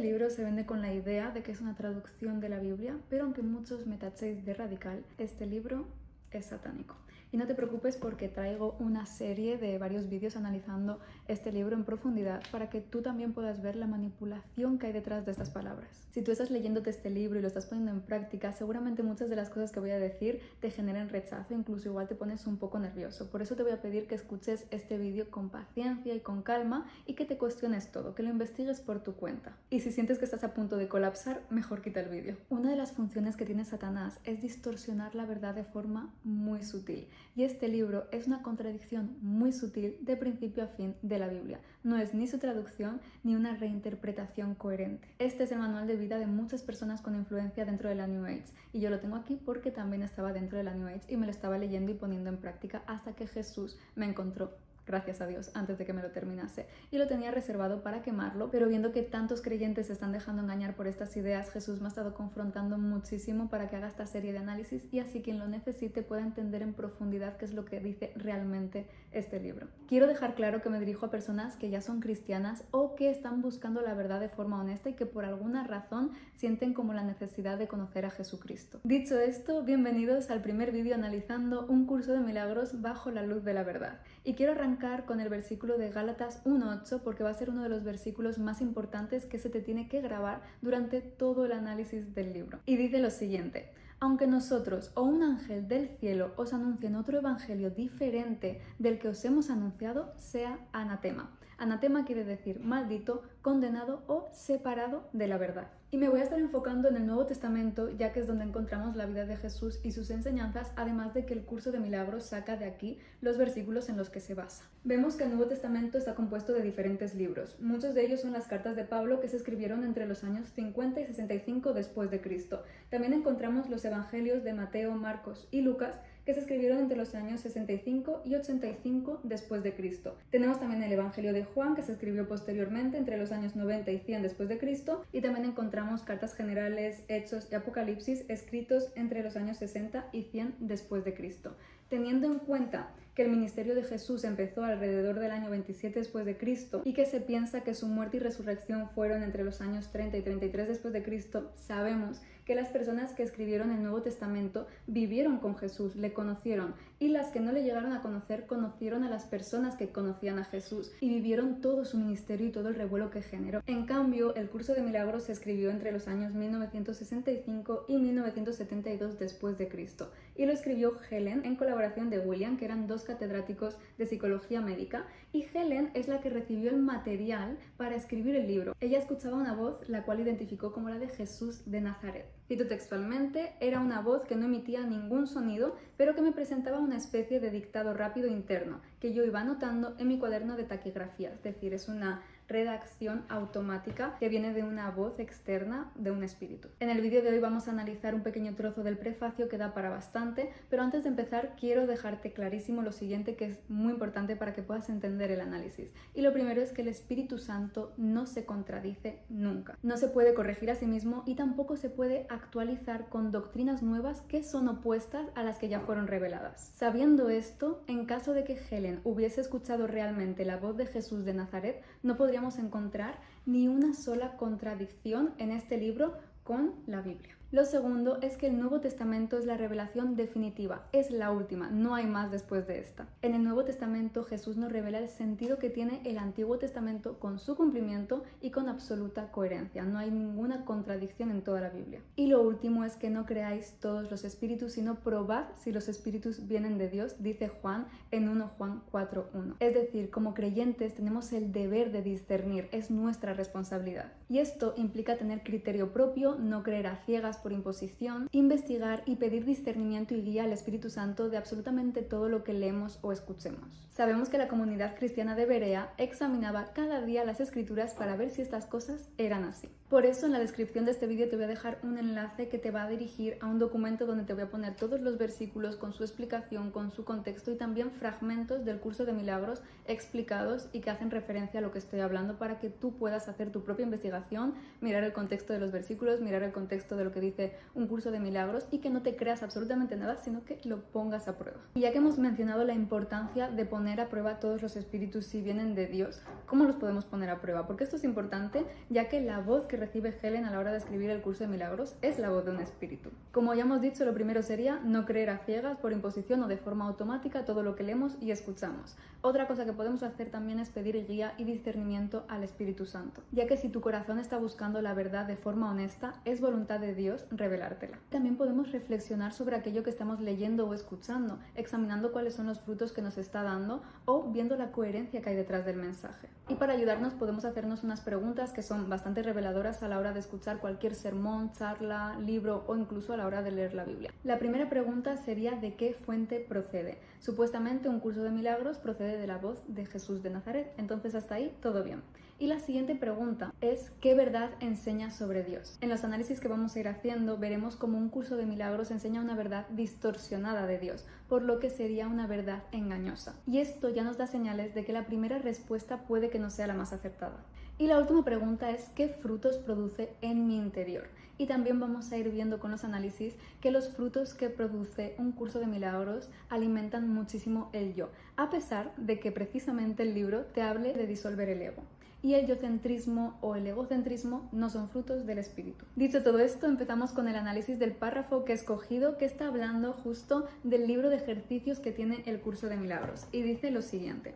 libro se vende con la idea de que es una traducción de la Biblia, pero aunque muchos me tachéis de radical, este libro es satánico. Y no te preocupes porque traigo una serie de varios vídeos analizando este libro en profundidad para que tú también puedas ver la manipulación que hay detrás de estas palabras. Si tú estás leyéndote este libro y lo estás poniendo en práctica, seguramente muchas de las cosas que voy a decir te generen rechazo, incluso igual te pones un poco nervioso. Por eso te voy a pedir que escuches este vídeo con paciencia y con calma y que te cuestiones todo, que lo investigues por tu cuenta. Y si sientes que estás a punto de colapsar, mejor quita el vídeo. Una de las funciones que tiene Satanás es distorsionar la verdad de forma muy sutil. Y este libro es una contradicción muy sutil de principio a fin de la Biblia. No es ni su traducción ni una reinterpretación coherente. Este es el manual de vida de muchas personas con influencia dentro de la New Age. Y yo lo tengo aquí porque también estaba dentro de la New Age y me lo estaba leyendo y poniendo en práctica hasta que Jesús me encontró. Gracias a Dios, antes de que me lo terminase. Y lo tenía reservado para quemarlo, pero viendo que tantos creyentes se están dejando engañar por estas ideas, Jesús me ha estado confrontando muchísimo para que haga esta serie de análisis y así quien lo necesite pueda entender en profundidad qué es lo que dice realmente este libro. Quiero dejar claro que me dirijo a personas que ya son cristianas o que están buscando la verdad de forma honesta y que por alguna razón sienten como la necesidad de conocer a Jesucristo. Dicho esto, bienvenidos al primer vídeo analizando un curso de milagros bajo la luz de la verdad. Y quiero arrancar con el versículo de Gálatas 1:8 porque va a ser uno de los versículos más importantes que se te tiene que grabar durante todo el análisis del libro. Y dice lo siguiente: aunque nosotros o un ángel del cielo os anuncien otro evangelio diferente del que os hemos anunciado, sea anatema. Anatema quiere decir maldito, condenado o separado de la verdad. Y me voy a estar enfocando en el Nuevo Testamento, ya que es donde encontramos la vida de Jesús y sus enseñanzas, además de que el curso de milagros saca de aquí los versículos en los que se basa. Vemos que el Nuevo Testamento está compuesto de diferentes libros. Muchos de ellos son las cartas de Pablo que se escribieron entre los años 50 y 65 después de Cristo. También encontramos los evangelios de Mateo, Marcos y Lucas, que se escribieron entre los años 65 y 85 después de Cristo. Tenemos también el Evangelio de Juan, que se escribió posteriormente entre los años 90 y 100 después de Cristo, y también encontramos cartas generales, Hechos y Apocalipsis escritos entre los años 60 y 100 después de Cristo. Teniendo en cuenta que el ministerio de Jesús empezó alrededor del año 27 después de Cristo y que se piensa que su muerte y resurrección fueron entre los años 30 y 33 después de Cristo, sabemos que las personas que escribieron el Nuevo Testamento vivieron con Jesús, le conocieron, y las que no le llegaron a conocer conocieron a las personas que conocían a Jesús y vivieron todo su ministerio y todo el revuelo que generó. En cambio, el curso de milagros se escribió entre los años 1965 y 1972 después de Cristo y lo escribió Helen en colaboración de William, que eran dos catedráticos de psicología médica, y Helen es la que recibió el material para escribir el libro. Ella escuchaba una voz la cual identificó como la de Jesús de Nazaret. Cito textualmente: era una voz que no emitía ningún sonido, pero que me presentaba una especie de dictado rápido interno, que yo iba anotando en mi cuaderno de taquigrafía, es decir, es una redacción automática que viene de una voz externa de un espíritu. En el vídeo de hoy vamos a analizar un pequeño trozo del prefacio que da para bastante, pero antes de empezar quiero dejarte clarísimo lo siguiente, que es muy importante para que puedas entender el análisis. Y lo primero es que el Espíritu Santo no se contradice nunca. No se puede corregir a sí mismo y tampoco se puede actualizar con doctrinas nuevas que son opuestas a las que ya fueron reveladas. Sabiendo esto, en caso de que Helen hubiese escuchado realmente la voz de Jesús de Nazaret, no podríamos encontrar ni una sola contradicción en este libro con la Biblia. Lo segundo es que el Nuevo Testamento es la revelación definitiva, es la última, no hay más después de esta. En el Nuevo Testamento Jesús nos revela el sentido que tiene el Antiguo Testamento con su cumplimiento y con absoluta coherencia, no hay ninguna contradicción en toda la Biblia. Y lo último es que no creáis todos los espíritus, sino probad si los espíritus vienen de Dios, dice Juan en 1 Juan 4:1. Es decir, como creyentes tenemos el deber de discernir, es nuestra responsabilidad. Y esto implica tener criterio propio, no creer a ciegas por imposición, investigar y pedir discernimiento y guía al Espíritu Santo de absolutamente todo lo que leemos o escuchemos. Sabemos que la comunidad cristiana de Berea examinaba cada día las Escrituras para ver si estas cosas eran así. Por eso en la descripción de este vídeo te voy a dejar un enlace que te va a dirigir a un documento donde te voy a poner todos los versículos con su explicación, con su contexto y también fragmentos del curso de milagros explicados y que hacen referencia a lo que estoy hablando para que tú puedas hacer tu propia investigación, mirar el contexto de los versículos, mirar el contexto de lo que dice dice un curso de milagros y que no te creas absolutamente nada, sino que lo pongas a prueba. Y ya que hemos mencionado la importancia de poner a prueba todos los espíritus si vienen de Dios, ¿cómo los podemos poner a prueba? Porque esto es importante, ya que la voz que recibe Helen a la hora de escribir el curso de milagros es la voz de un espíritu. Como ya hemos dicho, lo primero sería no creer a ciegas, por imposición o de forma automática todo lo que leemos y escuchamos. Otra cosa que podemos hacer también es pedir guía y discernimiento al Espíritu Santo, ya que si tu corazón está buscando la verdad de forma honesta, es voluntad de Dios revelártela. También podemos reflexionar sobre aquello que estamos leyendo o escuchando, examinando cuáles son los frutos que nos está dando o viendo la coherencia que hay detrás del mensaje. Y para ayudarnos podemos hacernos unas preguntas que son bastante reveladoras a la hora de escuchar cualquier sermón, charla, libro o incluso a la hora de leer la Biblia. La primera pregunta sería ¿de qué fuente procede? Supuestamente un curso de milagros procede de la voz de Jesús de Nazaret, entonces hasta ahí todo bien. Y la siguiente pregunta es ¿qué verdad enseña sobre Dios? En los análisis que vamos a ir haciendo veremos cómo un curso de milagros enseña una verdad distorsionada de Dios, por lo que sería una verdad engañosa. Y esto ya nos da señales de que la primera respuesta puede que no sea la más acertada. Y la última pregunta es ¿qué frutos produce en mi interior? Y también vamos a ir viendo con los análisis que los frutos que produce un curso de milagros alimentan muchísimo el yo, a pesar de que precisamente el libro te hable de disolver el ego. Y el yocentrismo o el egocentrismo no son frutos del espíritu. Dicho todo esto, empezamos con el análisis del párrafo que he escogido, que está hablando justo del libro de ejercicios que tiene el curso de milagros. Y dice lo siguiente: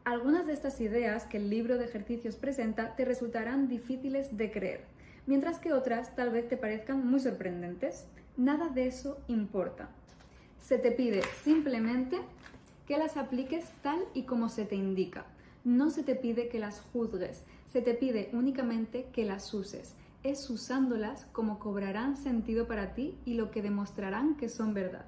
algunas de estas ideas que el libro de ejercicios presenta te resultarán difíciles de creer, mientras que otras tal vez te parezcan muy sorprendentes. Nada de eso importa. Se te pide simplemente que las apliques tal y como se te indica. No se te pide que las juzgues, se te pide únicamente que las uses. Es usándolas como cobrarán sentido para ti y lo que demostrarán que son verdad.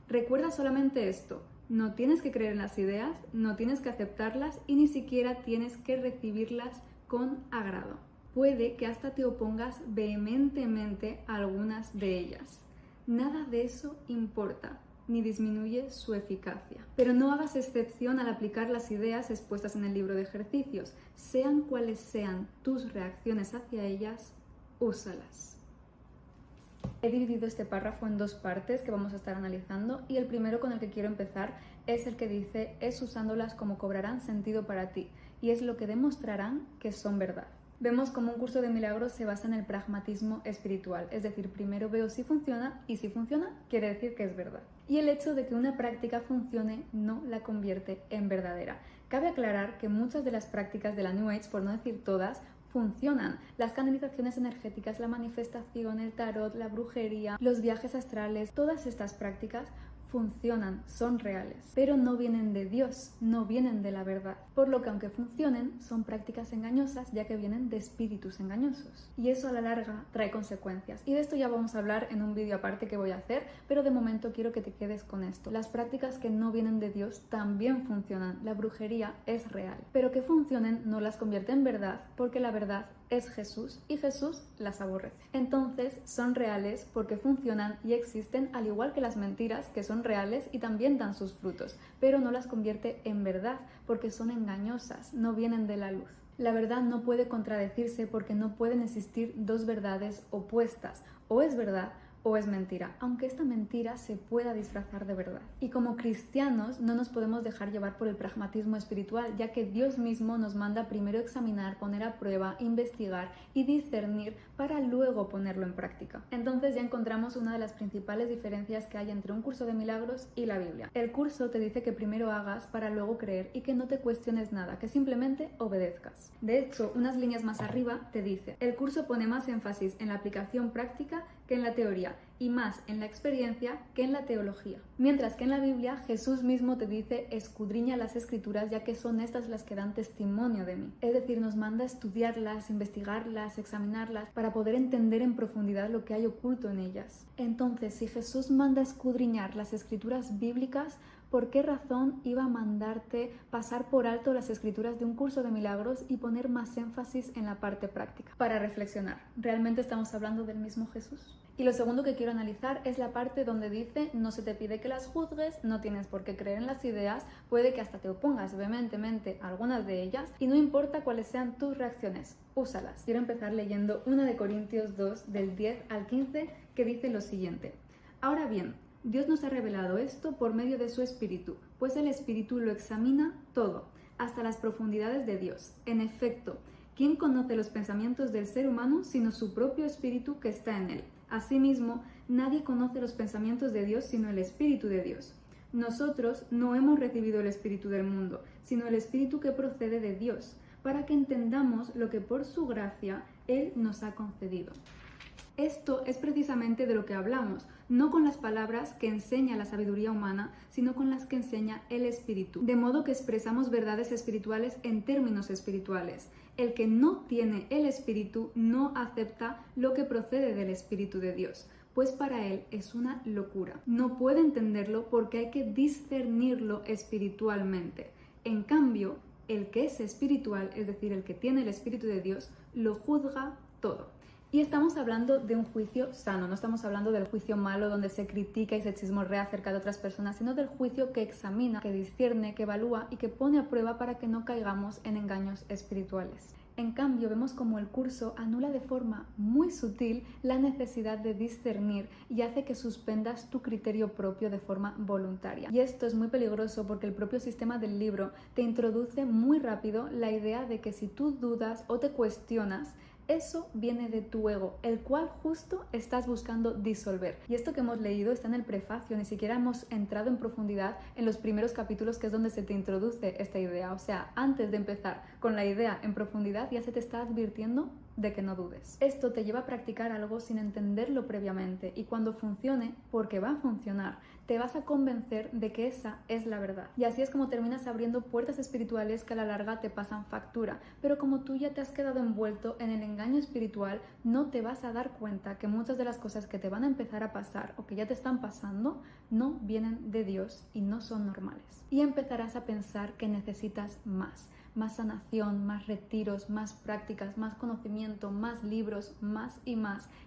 Recuerda solamente esto: no tienes que creer en las ideas, no tienes que aceptarlas y ni siquiera tienes que recibirlas con agrado. Puede que hasta te opongas vehementemente a algunas de ellas. Nada de eso importa, ni disminuye su eficacia. Pero no hagas excepción al aplicar las ideas expuestas en el libro de ejercicios. Sean cuales sean tus reacciones hacia ellas, úsalas. He dividido este párrafo en dos partes que vamos a estar analizando y el primero con el que quiero empezar es el que dice es usándolas como cobrarán sentido para ti y es lo que demostrarán que son verdad. Vemos cómo un curso de milagros se basa en el pragmatismo espiritual, es decir, primero veo si funciona y si funciona quiere decir que es verdad. Y el hecho de que una práctica funcione no la convierte en verdadera. Cabe aclarar que muchas de las prácticas de la New Age, por no decir todas, funcionan. Las canalizaciones energéticas, la manifestación, el tarot, la brujería, los viajes astrales, todas estas prácticas funcionan, son reales, pero no vienen de Dios, no vienen de la verdad. Por lo que aunque funcionen, son prácticas engañosas ya que vienen de espíritus engañosos. Y eso a la larga trae consecuencias. Y de esto ya vamos a hablar en un vídeo aparte que voy a hacer, pero de momento quiero que te quedes con esto. Las prácticas que no vienen de Dios también funcionan. La brujería es real, pero que funcionen no las convierte en verdad porque la verdad es Jesús y Jesús las aborrece. Entonces son reales porque funcionan y existen, al igual que las mentiras que son reales y también dan sus frutos, pero no las convierte en verdad porque son engañosas, no vienen de la luz. La verdad no puede contradecirse porque no pueden existir dos verdades opuestas, o es verdad o es mentira, aunque esta mentira se pueda disfrazar de verdad. Y como cristianos no nos podemos dejar llevar por el pragmatismo espiritual, ya que Dios mismo nos manda primero examinar, poner a prueba, investigar y discernir para luego ponerlo en práctica. Entonces ya encontramos una de las principales diferencias que hay entre un curso de milagros y la Biblia. El curso te dice que primero hagas para luego creer y que no te cuestiones nada, que simplemente obedezcas. De hecho, unas líneas más arriba te dice: el curso pone más énfasis en la aplicación práctica que en la teoría y más en la experiencia que en la teología. Mientras que en la Biblia Jesús mismo te dice escudriña las escrituras ya que son estas las que dan testimonio de mí. Es decir, nos manda a estudiarlas, investigarlas, examinarlas para poder entender en profundidad lo que hay oculto en ellas. Entonces, si Jesús manda a escudriñar las escrituras bíblicas, ¿por qué razón iba a mandarte pasar por alto las escrituras de un curso de milagros y poner más énfasis en la parte práctica? Para reflexionar, ¿realmente estamos hablando del mismo Jesús? Y lo segundo que quiero analizar es la parte donde dice: no se te pide que las juzgues, no tienes por qué creer en las ideas, puede que hasta te opongas vehementemente a algunas de ellas y no importa cuáles sean tus reacciones, úsalas. Quiero empezar leyendo 1 Corintios 2 del 10 al 15 que dice lo siguiente: ahora bien, Dios nos ha revelado esto por medio de su Espíritu, pues el Espíritu lo examina todo, hasta las profundidades de Dios. En efecto, ¿quién conoce los pensamientos del ser humano sino su propio Espíritu que está en él? Asimismo, nadie conoce los pensamientos de Dios sino el Espíritu de Dios. Nosotros no hemos recibido el Espíritu del mundo, sino el Espíritu que procede de Dios, para que entendamos lo que por su gracia Él nos ha concedido. Esto es precisamente de lo que hablamos, no con las palabras que enseña la sabiduría humana, sino con las que enseña el Espíritu. De modo que expresamos verdades espirituales en términos espirituales. El que no tiene el Espíritu no acepta lo que procede del Espíritu de Dios, pues para él es una locura. No puede entenderlo porque hay que discernirlo espiritualmente. En cambio, el que es espiritual, es decir, el que tiene el Espíritu de Dios, lo juzga todo. Y estamos hablando de un juicio sano, no estamos hablando del juicio malo donde se critica y se chismorrea acerca de otras personas, sino del juicio que examina, que discierne, que evalúa y que pone a prueba para que no caigamos en engaños espirituales. En cambio, vemos como el curso anula de forma muy sutil la necesidad de discernir y hace que suspendas tu criterio propio de forma voluntaria. Y esto es muy peligroso porque el propio sistema del libro te introduce muy rápido la idea de que si tú dudas o te cuestionas, eso viene de tu ego, el cual justo estás buscando disolver. Y esto que hemos leído está en el prefacio, ni siquiera hemos entrado en profundidad en los primeros capítulos, que es donde se te introduce esta idea. O sea, antes de empezar con la idea en profundidad, ya se te está advirtiendo de que no dudes. Esto te lleva a practicar algo sin entenderlo previamente y cuando funcione, porque va a funcionar, te vas a convencer de que esa es la verdad. Y así es como terminas abriendo puertas espirituales que a la larga te pasan factura. Pero como tú ya te has quedado envuelto en el engaño espiritual, no te vas a dar cuenta que muchas de las cosas que te van a empezar a pasar o que ya te están pasando no vienen de Dios y no son normales. Y empezarás a pensar que necesitas más sanación, más retiros, más prácticas, más conocimiento, más libros, más,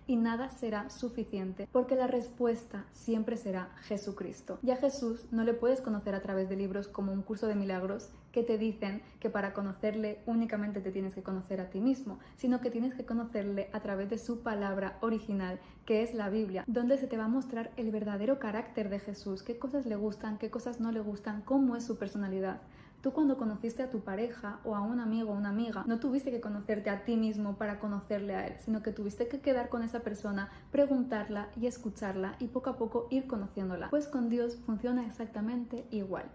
y nada será suficiente, porque la respuesta siempre será Jesucristo. Y a Jesús no le puedes conocer a través de libros como un curso de milagros que te dicen que para conocerle únicamente te tienes que conocer a ti mismo, sino que tienes que conocerle a través de su palabra original, que es la Biblia, donde se te va a mostrar el verdadero carácter de Jesús, qué cosas le gustan, qué cosas no le gustan, cómo es su personalidad. Tú cuando conociste a tu pareja o a un amigo o una amiga, no tuviste que conocerte a ti mismo para conocerle a él, sino que tuviste que quedar con esa persona, preguntarla y escucharla y poco a poco ir conociéndola. Pues con Dios funciona exactamente igual.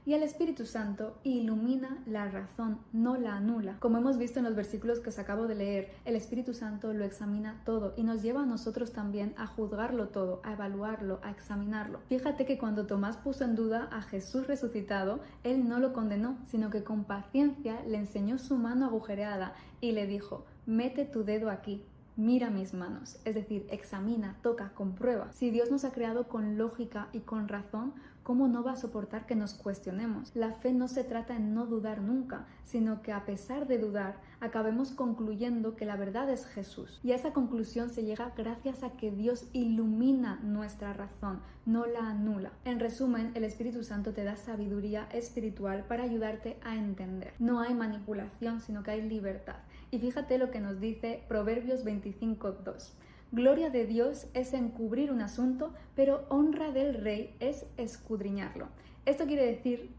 Y el Espíritu Santo ilumina la razón, no la anula. Como hemos visto en los versículos que os acabo de leer, el Espíritu Santo lo examina todo y nos lleva a nosotros también a juzgarlo todo, a evaluarlo, a examinarlo. Fíjate que cuando Tomás puso en duda a Jesús resucitado, él no lo condenó, sino que con paciencia le enseñó su mano agujereada y le dijo: mete tu dedo aquí. Mira mis manos, es decir, examina, toca, comprueba. Si Dios nos ha creado con lógica y con razón, ¿cómo no va a soportar que nos cuestionemos? La fe no se trata en no dudar nunca, sino que a pesar de dudar, acabemos concluyendo que la verdad es Jesús. Y a esa conclusión se llega gracias a que Dios ilumina nuestra razón, no la anula. En resumen, el Espíritu Santo te da sabiduría espiritual para ayudarte a entender. No hay manipulación, sino que hay libertad. Y fíjate lo que nos dice Proverbios 25:2. Gloria de Dios es encubrir un asunto, pero honra del rey es escudriñarlo. Esto quiere decir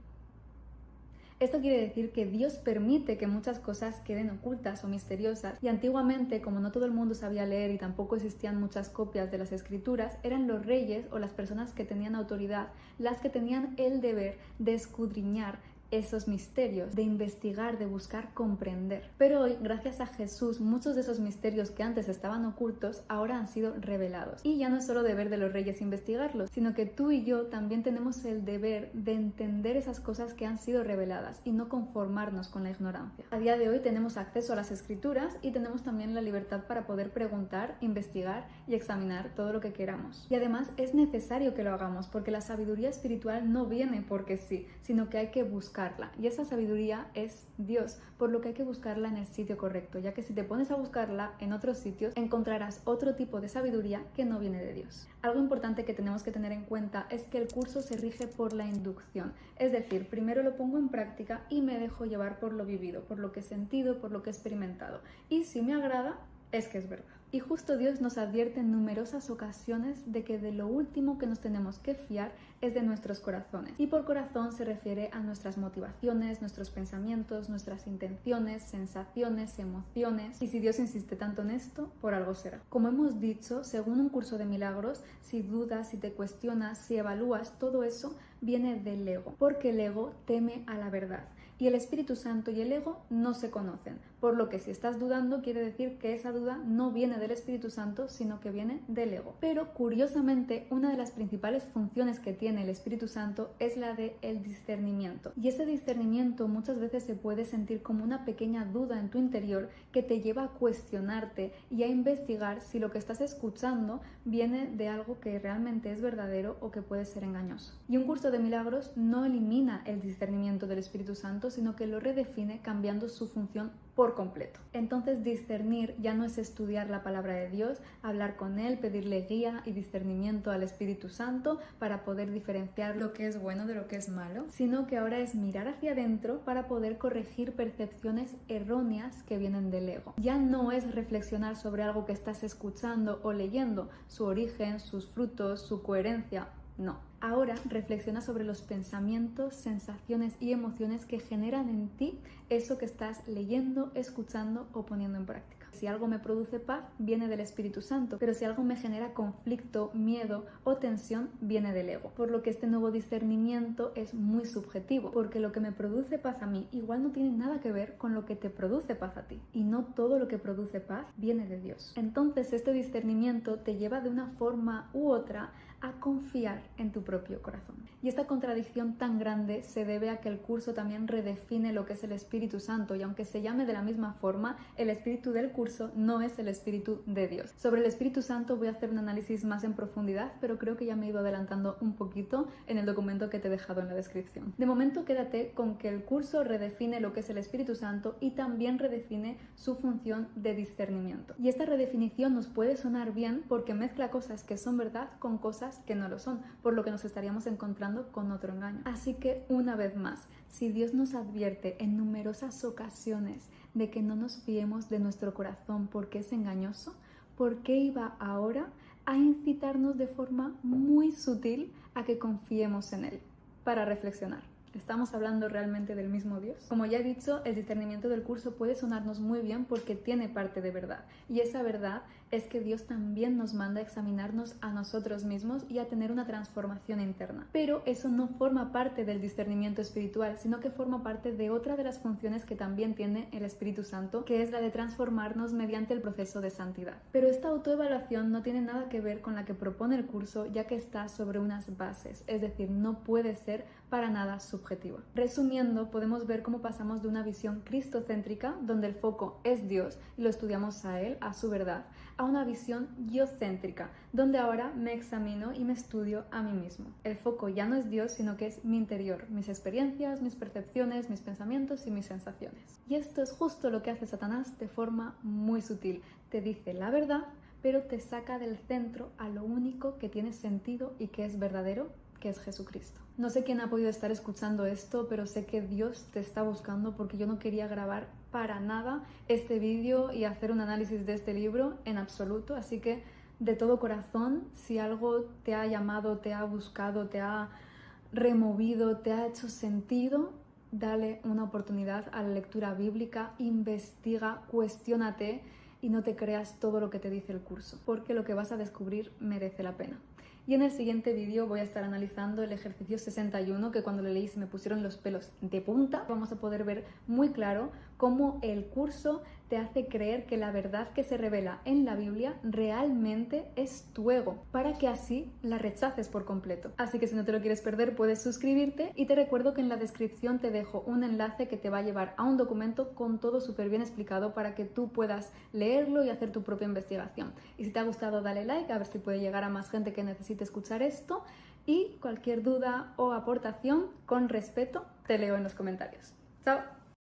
que Dios permite que muchas cosas queden ocultas o misteriosas. Y antiguamente, como no todo el mundo sabía leer y tampoco existían muchas copias de las escrituras, eran los reyes o las personas que tenían autoridad las que tenían el deber de escudriñar esos misterios, de investigar, de buscar comprender. Pero hoy, gracias a Jesús, muchos de esos misterios que antes estaban ocultos ahora han sido revelados. Y ya no es solo deber de los reyes investigarlos, sino que tú y yo también tenemos el deber de entender esas cosas que han sido reveladas y no conformarnos con la ignorancia. A día de hoy tenemos acceso a las escrituras y tenemos también la libertad para poder preguntar, investigar y examinar todo lo que queramos. Y además es necesario que lo hagamos porque la sabiduría espiritual no viene porque sí, sino que hay que buscarla. Y esa sabiduría es Dios, por lo que hay que buscarla en el sitio correcto, ya que si te pones a buscarla en otros sitios encontrarás otro tipo de sabiduría que no viene de Dios. Algo importante que tenemos que tener en cuenta es que el curso se rige por la inducción, es decir, primero lo pongo en práctica y me dejo llevar por lo vivido, por lo que he sentido, por lo que he experimentado. Y si me agrada, es que es verdad. Y justo Dios nos advierte en numerosas ocasiones de que de lo último que nos tenemos que fiar es de nuestros corazones. Y por corazón se refiere a nuestras motivaciones, nuestros pensamientos, nuestras intenciones, sensaciones, emociones. Y si Dios insiste tanto en esto, por algo será. Como hemos dicho, según un curso de milagros, si dudas, si te cuestionas, si evalúas, todo eso viene del ego, porque el ego teme a la verdad. Y el Espíritu Santo y el ego no se conocen, por lo que si estás dudando quiere decir que esa duda no viene del Espíritu Santo, sino que viene del ego. Pero curiosamente, una de las principales funciones que tiene el Espíritu Santo es la de el discernimiento. Y ese discernimiento muchas veces se puede sentir como una pequeña duda en tu interior que te lleva a cuestionarte y a investigar si lo que estás escuchando viene de algo que realmente es verdadero o que puede ser engañoso. Y un curso de milagros no elimina el discernimiento del Espíritu Santo, sino que lo redefine cambiando su función por completo. Entonces discernir ya no es estudiar la palabra de Dios, hablar con Él, pedirle guía y discernimiento al Espíritu Santo para poder diferenciar lo que es bueno de lo que es malo, sino que ahora es mirar hacia adentro para poder corregir percepciones erróneas que vienen del ego. Ya no es reflexionar sobre algo que estás escuchando o leyendo, su origen, sus frutos, su coherencia. No. Ahora reflexiona sobre los pensamientos, sensaciones y emociones que generan en ti eso que estás leyendo, escuchando o poniendo en práctica. Si algo me produce paz, viene del Espíritu Santo, pero si algo me genera conflicto, miedo o tensión, viene del ego. Por lo que este nuevo discernimiento es muy subjetivo, porque lo que me produce paz a mí igual no tiene nada que ver con lo que te produce paz a ti. Y no todo lo que produce paz viene de Dios. Entonces este discernimiento te lleva de una forma u otra a confiar en tu propio corazón. Y esta contradicción tan grande se debe a que el curso también redefine lo que es el Espíritu Santo, y aunque se llame de la misma forma, el espíritu del curso no es el Espíritu de Dios. Sobre el Espíritu Santo voy a hacer un análisis más en profundidad, pero creo que ya me he ido adelantando un poquito en el documento que te he dejado en la descripción. De momento quédate con que el curso redefine lo que es el Espíritu Santo y también redefine su función de discernimiento. Y esta redefinición nos puede sonar bien porque mezcla cosas que son verdad con cosas que no lo son, por lo que nos estaríamos encontrando con otro engaño. Así que, una vez más, si Dios nos advierte en numerosas ocasiones de que no nos fiemos de nuestro corazón porque es engañoso, ¿por qué iba ahora a incitarnos de forma muy sutil a que confiemos en Él? Para reflexionar. ¿Estamos hablando realmente del mismo Dios? Como ya he dicho, el discernimiento del curso puede sonarnos muy bien porque tiene parte de verdad. Y esa verdad es que Dios también nos manda a examinarnos a nosotros mismos y a tener una transformación interna. Pero eso no forma parte del discernimiento espiritual, sino que forma parte de otra de las funciones que también tiene el Espíritu Santo, que es la de transformarnos mediante el proceso de santidad. Pero esta autoevaluación no tiene nada que ver con la que propone el curso, ya que está sobre unas bases, es decir, no puede ser para nada subjetiva. Resumiendo, podemos ver cómo pasamos de una visión cristocéntrica, donde el foco es Dios y lo estudiamos a Él, a su verdad, a una visión yo-céntrica, donde ahora me examino y me estudio a mí mismo. El foco ya no es Dios, sino que es mi interior, mis experiencias, mis percepciones, mis pensamientos y mis sensaciones. Y esto es justo lo que hace Satanás de forma muy sutil. Te dice la verdad, pero te saca del centro a lo único que tiene sentido y que es verdadero, que es Jesucristo. No sé quién ha podido estar escuchando esto, pero sé que Dios te está buscando, porque yo no quería grabar para nada este vídeo y hacer un análisis de este libro en absoluto, así que de todo corazón, si algo te ha llamado, te ha buscado, te ha removido, te ha hecho sentido, dale una oportunidad a la lectura bíblica, investiga, cuestiónate y no te creas todo lo que te dice el curso, porque lo que vas a descubrir merece la pena. Y en el siguiente vídeo voy a estar analizando el ejercicio 61, que cuando lo leí se me pusieron los pelos de punta. Vamos a poder ver muy claro cómo el curso te hace creer que la verdad que se revela en la Biblia realmente es tu ego, para que así la rechaces por completo. Así que si no te lo quieres perder, puedes suscribirte, y te recuerdo que en la descripción te dejo un enlace que te va a llevar a un documento con todo súper bien explicado para que tú puedas leerlo y hacer tu propia investigación. Y si te ha gustado, dale like, a ver si puede llegar a más gente que necesite escuchar esto, y cualquier duda o aportación, con respeto, te leo en los comentarios. ¡Chao!